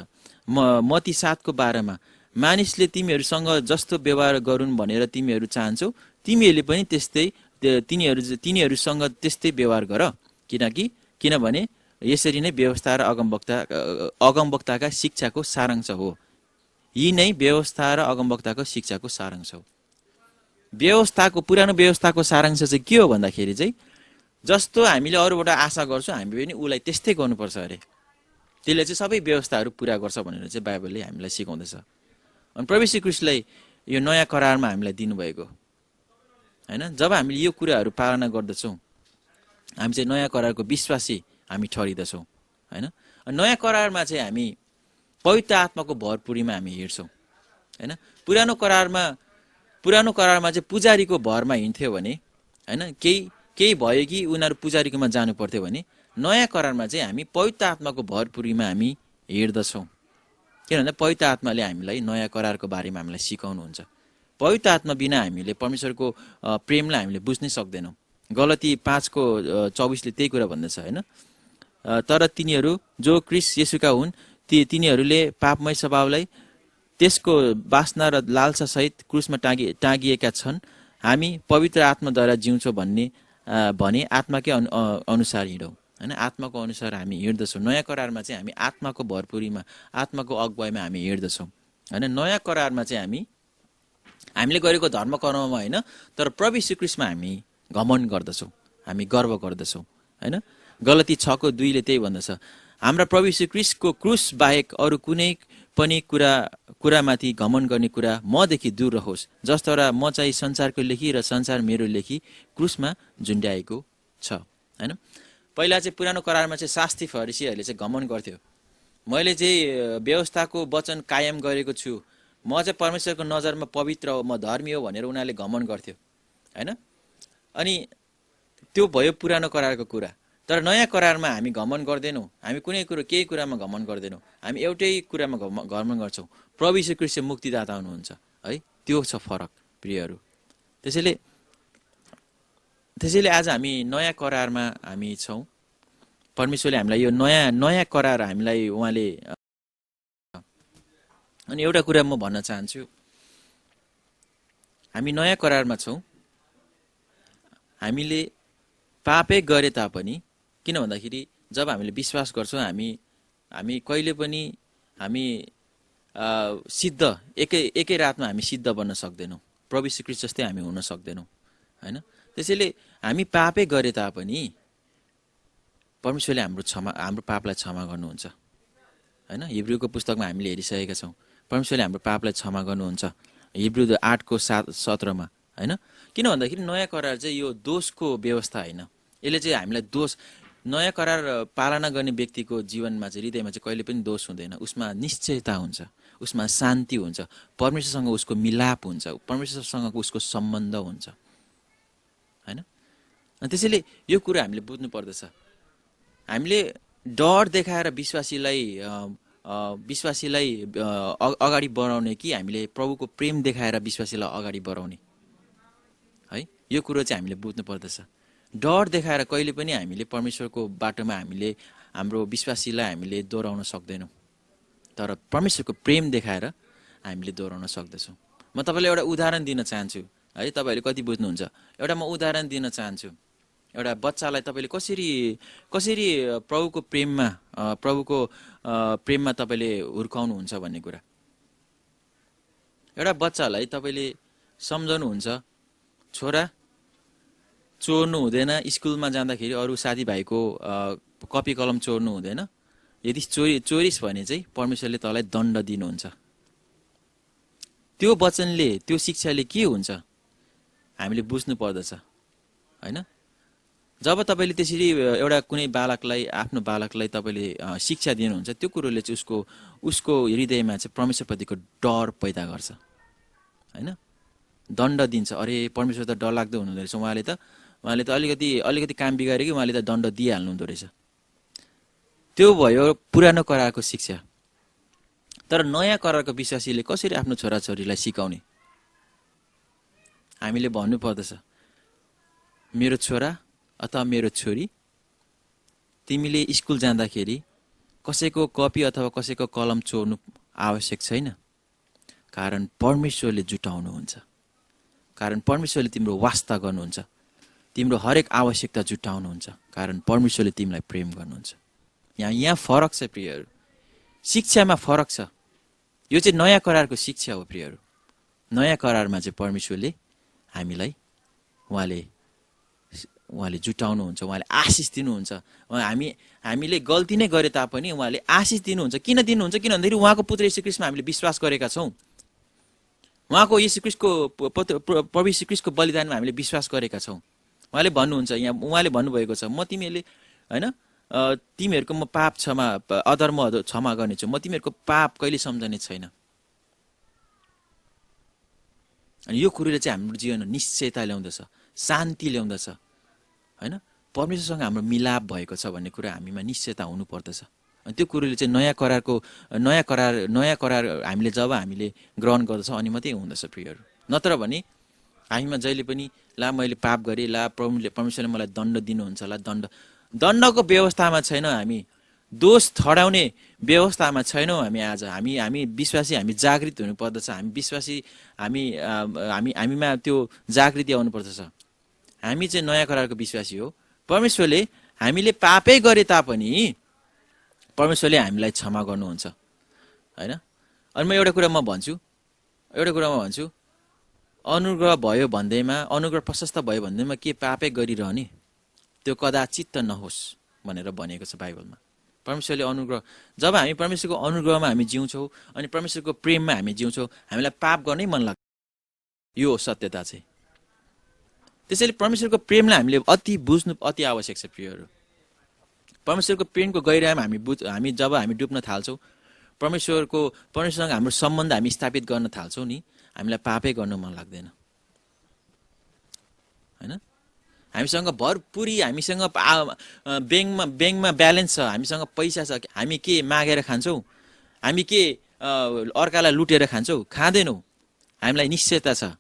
मत्ती 7:12 मानिसले तिमीहरूसँग जस्तो व्यवहार गरून् भनेर तिमीहरू चाहन्छौ, तिमीहरूले पनि तिनीहरूसँग त्यस्तै व्यवहार गर, किनभने यसरी नै व्यवस्था र अगमवक्ताका शिक्षाको सारांश हो। यी नै व्यवस्था र अगमवक्ताको शिक्षाको सारांश हो। पुरानो व्यवस्थाको सारांश चाहिँ के हो भन्दाखेरि चाहिँ जस्तो हामीले अरूबाट आशा गर्छौँ हामी पनि उलाई त्यस्तै गर्नुपर्छ अरे। त्यसले चाहिँ सबै व्यवस्थाहरू पूरा गर्छ भनेर चाहिँ बाइबलले हामीलाई सिकाउँदछ। अनि प्रभु यीशु ख्रीष्टलाई यो नयाँ करारमा हामीलाई दिनुभएको हैन। जब हामीले यो कुराहरू पालना गर्दछौँ हामी चाहिँ नयाँ करारको विश्वासी हामी ठहरिदछौँ हैन। नयाँ करारमा चाहिँ हामी पवित्र आत्माको भरपुरीमा हामी हिँड्छौँ हैन। पुरानो करारमा चाहिँ पुजारीको भरमा हिँड्थ्यो भने हैन, केही भयो कि उनीहरू पुजारीकोमा जानु पर्थ्यो भने नयाँ करारमा चाहिँ हामी पवित्र आत्माको भरपुरीमा हामी हिँड्दछौँ। किनभने पवित्र आत्माले हामीलाई नयाँ करारको बारेमा हामीलाई सिकाउनुहुन्छ। पवित्र आत्मा बिना हामीले परमेश्वरको प्रेमलाई हामीले बुझ्नै सक्दैनौँ। गलती 5:24 त्यही कुरा भन्दछ हैन। तर तिनीहरू जो क्रिस्ट येशूका हुन् तिनीहरूले पापमय स्वभावलाई त्यसको वासना र लालसा सहित क्रुसमा टाँगिएका छन्। हामी पवित्र आत्माद्वारा जिउँछौँ भने आत्माकै अनुसार हिँडौँ हैन। आत्माको अनुसार हामी हिँड्दछौँ। नयाँ करारमा चाहिँ हामी आत्माको भरपुरीमा आत्माको अगुवाईमा हामी हिँड्दछौँ हैन। नयाँ करारमा चाहिँ हामीले गरेको धर्म कर्ममा होइन, तर प्रभु यीशु ख्रीष्टमा हामी घमण्ड गर्दछौँ, हामी गर्व गर्दछौँ हैन। गलती 6:2 त्यही भन्दछ, हाम्रा प्रभु यीशु ख्रीष्टको क्रुस बाहेक अरू कुनै पनि कुरामाथि घमण्ड गर्ने कुरा मदेखि दूर रहोस्। जसद्वारा म चाहिँ संसारको लेखी र संसार मेरो लेखी क्रुसमा झुन्ड्याएको छ हैन। पहिला चाहिँ पुरानो करारमा चाहिँ शास्त्री फरिसीहरूले चाहिँ घमण्ड गर्थ्यो, मैले चाहिँ व्यवस्थाको वचन कायम गरेको छु, म चाहिँ परमेश्वरको नजरमा पवित्र हो, म धर्मी हो भनेर उनीहरूले घमण्ड गर्थ्यो हैन। अनि त्यो भयो पुरानो करारको कुरा। तर नयाँ करारमा हामी घमण्ड गर्दैनौँ, हामी केही कुरामा घमण्ड गर्दैनौँ, हामी एउटै कुरामा घमण्ड गर्छौँ, प्रभु यीशु ख्रीष्ट मुक्तिदाता हुनुहुन्छ है। त्यो छ फरक प्रियहरू। त्यसैले आज हामी नयाँ करारमा हामी छौँ। परमेश्वरले हामीलाई यो नयाँ करार हामीलाई उहाँले। अनि एउटा कुरा म भन्न चाहन्छु, हामी नयाँ करारमा छौँ, हामीले पापै गरे तापनि किन भन्दाखेरि जब हामीले विश्वास गर्छौँ हामी कहिले पनि हामी सिद्ध एकै रातमा हामी सिद्ध बन्न सक्दैनौँ। प्रभु यीशु ख्रीष्ट जस्तै हामी हुन सक्दैनौँ हैन। त्यसैले हामी पापै गरे तापनि परमेश्वरले हाम्रो पापलाई क्षमा गर्नुहुन्छ हैन। हिब्रूको पुस्तकमा हामीले हेरिसकेका छौँ परमेश्वरले हाम्रो पापलाई क्षमा गर्नुहुन्छ हिब्रू 8:17 हैन। किन भन्दाखेरि नयाँ करार चाहिँ यो दोषको व्यवस्था हैन। यसले चाहिँ हामीलाई दोष नयाँ करार पालना गर्ने व्यक्तिको जीवनमा चाहिँ हृदयमा चाहिँ कहिले पनि दोष हुँदैन। उसमा निश्चयता हुन्छ, उसमा शान्ति हुन्छ, परमेश्वरसँग उसको मिलाप हुन्छ, परमेश्वरसँग उसको सम्बन्ध हुन्छ हैन। अनि त्यसैले यो कुरा हामीले बुझ्नु पर्दछ। हामीले डर देखाएर विश्वासीलाई अगाडि बढाउने कि हामीले प्रभुको प्रेम देखाएर विश्वासीलाई अगाडि बढाउने है, यो कुरो चाहिँ हामीले बुझ्नु पर्दछ। डर देखाएर कहिले पनि हामीले परमेश्वरको बाटोमा हामीले हाम्रो विश्वासीलाई हामीले दोहोऱ्याउन सक्दैनौँ, तर परमेश्वरको प्रेम देखाएर हामीले दोहोऱ्याउन सक्दछौँ। म तपाईँलाई एउटा उदाहरण दिन चाहन्छु है, तपाईँहरूले कति बुझ्नुहुन्छ। एउटा म उदाहरण दिन चाहन्छु। एउटा बच्चालाई तपाईँले कसरी प्रभुको प्रेममा तपाईँले हुर्काउनुहुन्छ भन्ने कुरा। एउटा बच्चालाई तपाईँले सम्झाउनुहुन्छ, छोरा चोर्नु हुँदैन, स्कुलमा जाँदाखेरि अरू साथीभाइको कपी कलम चोर्नु हुँदैन, यदि चोरिस भने चाहिँ परमेश्वरले तँलाई दण्ड दिनुहुन्छ। त्यो वचनले त्यो शिक्षाले के हुन्छ हामीले बुझ्नु पर्दछ हैन। जब तपाईँले त्यसरी एउटा कुनै बालकलाई आफ्नो बालकलाई तपाईँले शिक्षा दिनुहुन्छ त्यो कुरोले चाहिँ उसको हृदयमा चाहिँ परमेश्वरप्रतिको डर पैदा गर्छ हैन। दण्ड दिन्छ, अरे परमेश्वर त डरलाग्दो हुनुहुँदो रहेछ, उहाँले त अलिकति काम बिगारे कि उहाँले त दण्ड दिइहाल्नु हुँदो रहेछ। त्यो भयो पुरानो करारको शिक्षा। तर नयाँ करारको विश्वासीले कसरी आफ्नो छोराछोरीलाई सिकाउने, हामीले भन्नु पर्दछ, मेरो छोरा अथवा मेरो छोरी तिमीले स्कुल जाँदाखेरि कसैको कपी अथवा कसैको कलम चोर्नु आवश्यक छैन, कारण परमेश्वरले जुटाउनुहुन्छ, कारण परमेश्वरले तिम्रो वास्ता गर्नुहुन्छ, तिम्रो हरेक आवश्यकता जुटाउनुहुन्छ, कारण परमेश्वरले तिमीलाई प्रेम गर्नुहुन्छ। यहाँ फरक छ प्रियहरू, शिक्षामा फरक छ। यो चाहिँ नयाँ करारको शिक्षा हो प्रियहरू। नयाँ करारमा चाहिँ परमेश्वरले हामीलाई उहाँले जुटाउनुहुन्छ, उहाँले आशिष दिनुहुन्छ। हामीले गल्ती नै गरे तापनि उहाँले आशिष दिनुहुन्छ। किन दिनुहुन्छ? किन भन्दाखेरि उहाँको पुत्र यीशु ख्रीष्टमा हामीले विश्वास गरेका छौँ। उहाँको प्रभु यीशु ख्रीष्टको बलिदानमा हामीले विश्वास गरेका छौँ। उहाँले भन्नुहुन्छ, यहाँ उहाँले भन्नुभएको छ, म तिमीहरूले हैन तिमीहरूको म पाप अधर्म क्षमा गर्नेछु, म तिमीहरूको पाप कहिले सम्झने छैन। अनि यो कुरोले चाहिँ हाम्रो जीवनमा निश्चयता ल्याउँदछ, शान्ति ल्याउँदछ हैन। परमेश्वरसँग हाम्रो मिलाप भएको छ भन्ने कुरा हामीमा निश्चयता हुनुपर्दछ। अनि त्यो कुरोले चाहिँ नयाँ करार हामीले जब हामीले ग्रहण गर्दछौँ अनि मात्रै हुँदछ प्रियहरू। नत्र भने हामीमा जहिले पनि ला मैले पाप गरेँ, ला परमेश्वरले मलाई दण्ड दिनुहुन्छ, ला दण्डको व्यवस्थामा छैनौँ हामी, दोष ठहराउने व्यवस्थामा छैनौँ हामी। आज हामी विश्वासी, हामी जागृत हुनुपर्दछ। हामी विश्वासी, हामीमा त्यो जागृति आउनुपर्दछ। हामी चाहिँ नयाँ करारको विश्वासी हो। परमेश्वरले हामीले पापै गरे तापनि परमेश्वरले हामीलाई क्षमा गर्नुहुन्छ हैन। अनि एउटा कुरा म भन्छु, अनुग्रह भयो भन्दैमा, अनुग्रह प्रशस्त भयो भन्दैमा के पापै गरिरहने, त्यो कदाचित त नहोस् भनेर भनेको छ बाइबलमा। परमेश्वरले अनुग्रह, जब हामी परमेश्वरको अनुग्रहमा हामी जिउँछौँ अनि परमेश्वरको प्रेममा हामी जिउँछौँ, हामीलाई पाप गर्नै मन लाग्छ। यो हो सत्यता चाहिँ। त्यसैले परमेश्वरको प्रेमलाई हामीले बुझ्नु अति आवश्यक छ प्रियहरू। परमेश्वरको प्रेमको गहिराइमा हामी जब हामी डुब्न थाल्छौँ, परमेश्वरसँग हाम्रो सम्बन्ध हामी स्थापित गर्न थाल्छौँ नि, हामीलाई पापै गर्नु मन लाग्दैन हैन। हामीसँग भरपुरी, हामीसँग ब्याङ्कमा ब्यालेन्स छ, हामीसँग पैसा छ, हामी के मागेर खान्छौँ, हामी के अर्कालाई लुटेर खान्छौँ? खाँदैनौँ। हामीलाई निश्चयता छ,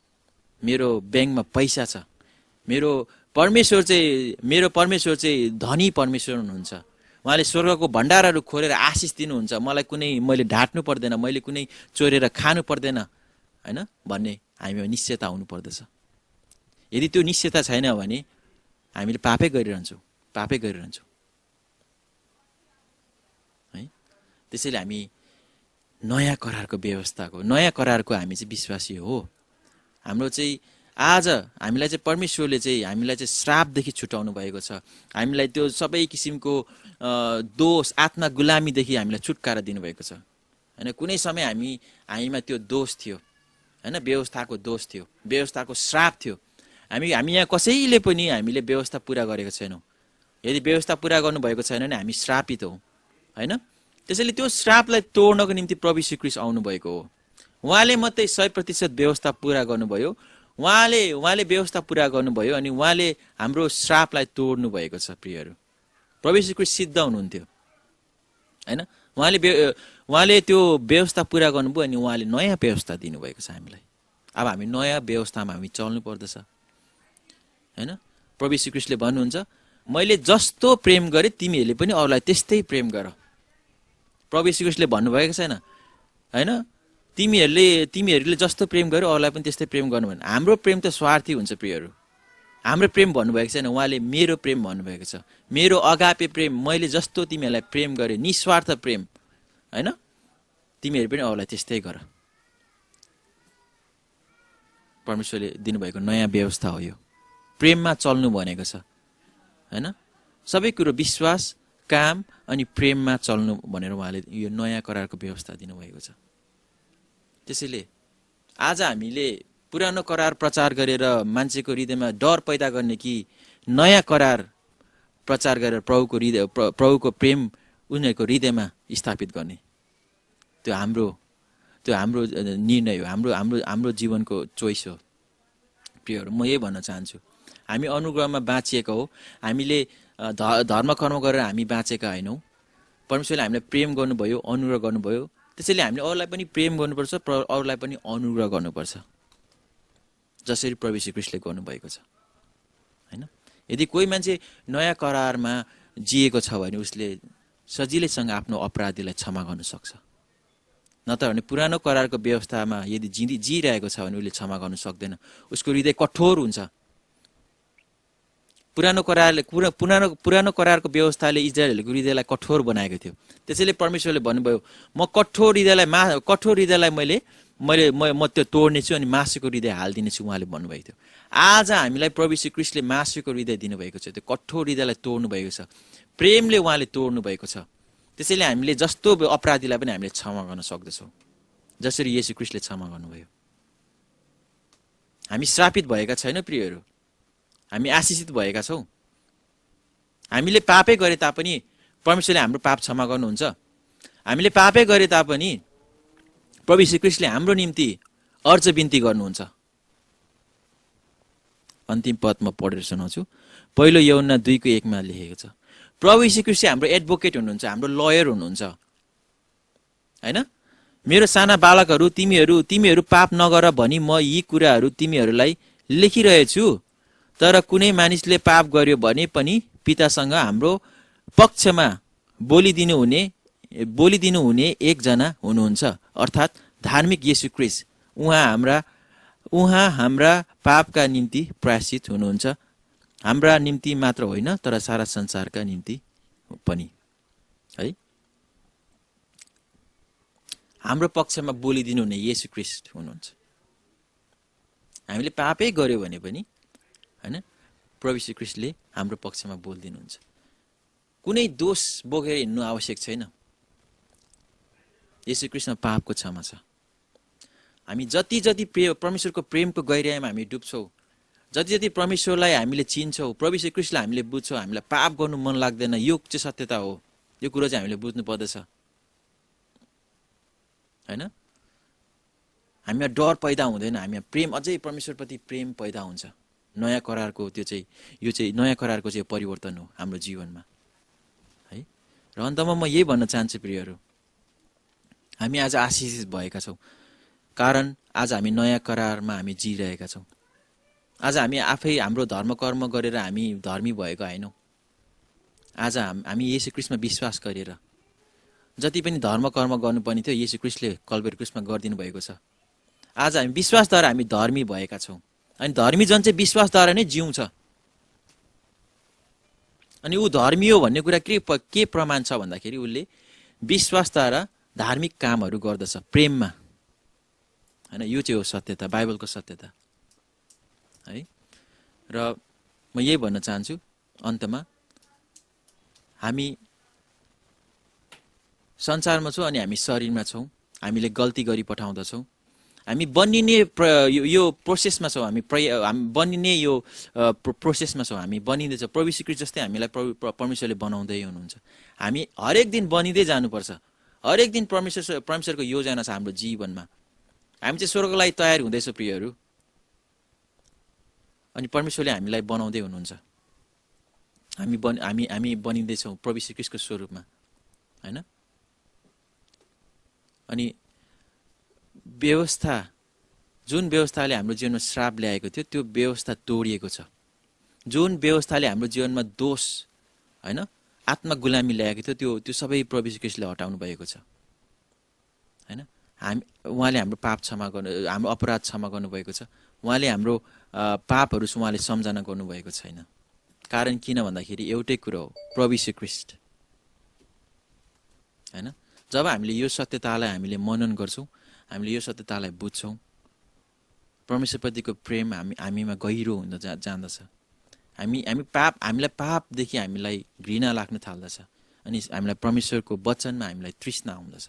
मेरो ब्याङ्कमा पैसा छ, मेरो परमेश्वर चाहिँ धनी परमेश्वर हुनुहुन्छ। उहाँले स्वर्गको भण्डारहरू खोलेर आशिष दिनुहुन्छ। मैले ढाट्नु पर्दैन, मैले कुनै चोरेर खानु पर्दैन हैन भन्ने हामीमा निश्चयता हुनुपर्दछ। यदि त्यो निश्चयता छैन भने हामीले पापै गरिरहन्छौँ। त्यसैले हामी नयाँ करारको व्यवस्थाको नयाँ करारको हामी चाहिँ विश्वासी हो। हाम्रो चाहिँ आज हामीलाई चाहिँ परमेश्वरले चाहिँ हामीलाई चाहिँ श्रापदेखि छुटाउनु भएको छ। हामीलाई त्यो सबै किसिमको दोष आत्मा गुलामीदेखि हामीलाई छुटकारा दिनुभएको छ हैन। कुनै समय हामीमा त्यो दोष थियो हैन, व्यवस्थाको दोष थियो, व्यवस्थाको श्राप थियो। हामी यहाँ कसैले पनि हामीले व्यवस्था पूरा गरेको छैनौँ। यदि व्यवस्था पूरा गर्नुभएको छैन भने हामी श्रापित हौँ हैन। त्यसैले त्यो श्रापलाई तोड्नको निम्ति प्रभु यीशु ख्रीष्ट आउनुभएको हो। उहाँले मात्रै 100% व्यवस्था पूरा गर्नुभयो। उहाँले व्यवस्था पूरा गर्नुभयो अनि उहाँले हाम्रो श्रापलाई तोड्नु भएको छ प्रियहरू। प्रभु यीशु ख्रीष्ट सिद्ध हुनुहुन्थ्यो हैन। उहाँले त्यो व्यवस्था पूरा गर्नुभयो अनि उहाँले नयाँ व्यवस्था दिनुभएको छ हामीलाई। अब हामी नयाँ व्यवस्थामा हामी चल्नु पर्दछ हैन। प्रभु यीशु ख्रीष्टले भन्नुहुन्छ मैले जस्तो प्रेम गरे तिमीहरूले पनि अरूलाई त्यस्तै प्रेम गर। प्रभु यीशु ख्रीष्टले भन्नुभएको छैन हैन, तिमीहरूले जस्तो प्रेम गर्यो अरूलाई पनि त्यस्तै प्रेम गर्नु भने। हाम्रो प्रेम त स्वार्थी हुन्छ प्रियहरू। हाम्रो प्रेम भन्नुभएको छैन, उहाँले मेरो प्रेम भन्नुभएको छ। मेरो अगापे प्रेम, मैले जस्तो तिमीहरूलाई प्रेम गरे निस्वार्थ प्रेम हैन, तिमीहरू पनि अरूलाई त्यस्तै गर। परमेश्वरले दिनुभएको नयाँ व्यवस्था हो यो। प्रेममा चल्नु भनेको छ हैन। सबै कुरो विश्वास, काम अनि प्रेममा चल्नु भनेर उहाँले यो नयाँ करारको व्यवस्था दिनुभएको छ। त्यसैले आज हामीले पुरानो करार प्रचार गरेर मान्छेको हृदयमा डर पैदा गर्ने कि नयाँ करार प्रचार गरेर प्रभुको प्रेम उनीहरूको हृदयमा स्थापित गर्ने, त्यो हाम्रो निर्णय हो, हाम्रो जीवनको चोइस हो प्रियहरू। म यही भन्न चाहन्छु, हामी अनुग्रहमा बाँचिएका हो। हामीले धर्म कर्म गरेर हामी बाँचेका होइनौँ। परमेश्वरले हामीलाई प्रेम गर्नुभयो, अनुग्रह गर्नुभयो। त्यसैले हामीले अरूलाई पनि प्रेम गर्नुपर्छ, अरूलाई पनि अनुग्रह गर्नुपर्छ, जसरी प्रभु यीशु ख्रीष्टले गर्नुभएको छ हैन। यदि कोही मान्छे नयाँ करारमा जिएको छ भने उसले सजिलैसँग आफ्नो अपराधीलाई क्षमा गर्न सक्छ। नत्र भने पुरानो करारको व्यवस्थामा यदि जिरहेको छ भने उसले क्षमा गर्न सक्दैन। उसको हृदय कठोर हुन्छ। पुरानो करारको व्यवस्थाले इजरायलहरूको हृदयलाई कठोर बनाएको थियो। त्यसैले परमेश्वरले भन्नुभयो म कठोर हृदयलाई म त्यो तोड्नेछु अनि मासुको हृदय हालिदिनेछु, उहाँले भन्नुभएको थियो। आज हामीलाई प्रभु यीशु ख्रीष्टले मासुको हृदय दिनुभएको छ। त्यो कठोर हृदयलाई तोड्नु भएको छ, प्रेमले उहाँले तोड्नु भएको छ। त्यसैले हामीले जस्तो अपराधीलाई पनि हामीले क्षमा गर्न सक्दछौँ, जसरी येशू ख्रीष्टले क्षमा गर्नुभयो। हामी श्रापित भएका छैनौँ प्रियहरू, हामी आशीषित भएका छौँ। हामीले पापै गरे तापनि परमेश्वरले हाम्रो पाप क्षमा गर्नुहुन्छ। हामीले पापै गरे तापनि प्रभु यीशु ख्रीष्टले हाम्रो निम्ति अर्ज बिन्ती गर्नुहुन्छ। अन्तिम पद म पढेर सुनाउँछु। पहिलो यूहन्ना 2:1 लेखेको छ, प्रभु यीशु ख्रीष्ट हाम्रो एडभोकेट हुनुहुन्छ, हाम्रो लयर हुनुहुन्छ हैन। मेरो साना बालकहरू, तिमीहरू पाप नगर भनी म यी कुराहरू तिमीहरूलाई लेखिरहेछु। तर कुनै मानिसले पाप गर्यो भने पनि पितासँग हाम्रो पक्षमा बोलिदिनु हुने एकजना हुनुहुन्छ, अर्थात् धार्मिक येशू ख्रीष्ट। उहाँ हाम्रा पापका निम्ति प्रायश्चित हुनुहुन्छ, हाम्रा निम्ति मात्र होइन तर सारा संसारका निम्ति पनि है। हाम्रो पक्षमा बोलिदिनु हुने येशू ख्रीष्ट हुनुहुन्छ। हामीले पापै गर्यो भने पनि हैन, प्रभु यीशु ख्रीष्टले हाम्रो पक्षमा बोलिदिनुहुन्छ। कुनै दोष बोकेर हिँड्नु आवश्यक छैन। येशू ख्रीष्टमा पापको क्षमा छ। हामी जति परमेश्वरको प्रेमको गहिराइमा हामी डुब्छौँ, जति परमेश्वरलाई हामीले चिन्छौँ, प्रभु यीशु ख्रीष्टलाई हामीले बुझ्छौँ, हामीलाई पाप गर्नु मन लाग्दैन। यो चाहिँ सत्यता हो। यो कुरो चाहिँ हामीले बुझ्नु पर्दछ हैन। हामीमा डर पैदा हुँदैन, हामीमा प्रेम, अझै परमेश्वरप्रति प्रेम पैदा हुन्छ। नयाँ करारको यो चाहिँ नयाँ करारको चाहिँ परिवर्तन हो हाम्रो जीवनमा है। र अन्तमा म यही भन्न चाहन्छु प्रियहरू, हामी आज आशीषित भएका छौँ, कारण आज हामी नयाँ करारमा हामी जिरहेका छौँ। आज हामी आफै हाम्रो धर्म कर्म गरेर हामी धर्मी भएको होइनौँ। आज हामी येशू ख्रीष्टमा विश्वास गरेर जति पनि धर्म कर्म गर्नुपर्ने थियो येशू ख्रीष्टले कल्भरी क्रुसमा गरिदिनु भएको छ। आज हामी विश्वासद्वारा हामी धर्मी भएका छौँ। अनि धर्मी जन चाहिँ विश्वासद्वारा नै जिउँछ। अनि ऊ धर्मी हो भन्ने कुरा के प्रमाण छ भन्दाखेरि उसले विश्वासद्वारा धार्मिक कामहरू गर्दछ प्रेममा, हैन? यो चाहिँ हो सत्यता, बाइबलको सत्यता है। र म यही भन्न चाहन्छु अन्तमा, हामी संसारमा छौँ अनि हामी शरीरमा छौँ, हामीले गल्ती गरी पठाउँदछौँ, हामी बनिने यो प्रोसेसमा छौँ, हामी बनिने यो प्रोसेसमा छौँ, हामी बनिँदैछौँ। प्रभु यीशु ख्रीष्ट जस्तै हामीलाई परमेश्वरले बनाउँदै हुनुहुन्छ। हामी हरेक दिन बनिँदै जानुपर्छ। हरेक दिन परमेश्वरको योजना छ हाम्रो जीवनमा। हामी चाहिँ स्वर्गको लागि तयार हुँदैछौँ प्रियहरू, अनि परमेश्वरले हामीलाई बनाउँदै हुनुहुन्छ। हामी बनिँदैछौँ प्रभु यीशु ख्रीष्टको स्वरूपमा, हैन? अनि व्यवस्था, जुन व्यवस्थाले हाम्रो जीवनमा श्राप ल्याएको थियो त्यो व्यवस्था तोडिएको छ। जुन व्यवस्थाले हाम्रो जीवनमा दोष, हैन, आत्मा गुलामी ल्याएको थियो त्यो सबै प्रभु यीशु ख्रीष्टले हटाउनु भएको छ, हैन? उहाँले हाम्रो पाप क्षमा गर्नु, हाम्रो अपराध क्षमा गर्नुभएको छ। उहाँले हाम्रो पापहरू उहाँले सम्झना गर्नुभएको छैन। कारण किन भन्दाखेरि एउटै कुरो हो, प्रभु यीशु ख्रीष्ट, हैन? जब हामीले यो सत्यतालाई हामीले मनन गर्छौँ, हामीले यो सत्यतालाई बुझ्छौँ, परमेश्वरप्रतिको प्रेम हामीमा गहिरो हुन जान्दछ। हामीलाई पापदेखि हामीलाई घृणा लाग्न थाल्दछ, अनि हामीलाई परमेश्वरको वचनमा हामीलाई तृष्णा आउँदछ।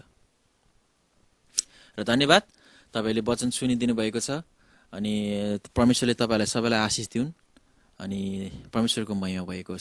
र धन्यवाद, तपाईले वचन सुनिदिनु भएको छ, अनि परमेश्वरले तपाईलाई सबैलाई आशिष दिउन्, अनि परमेश्वरको महिमा भएको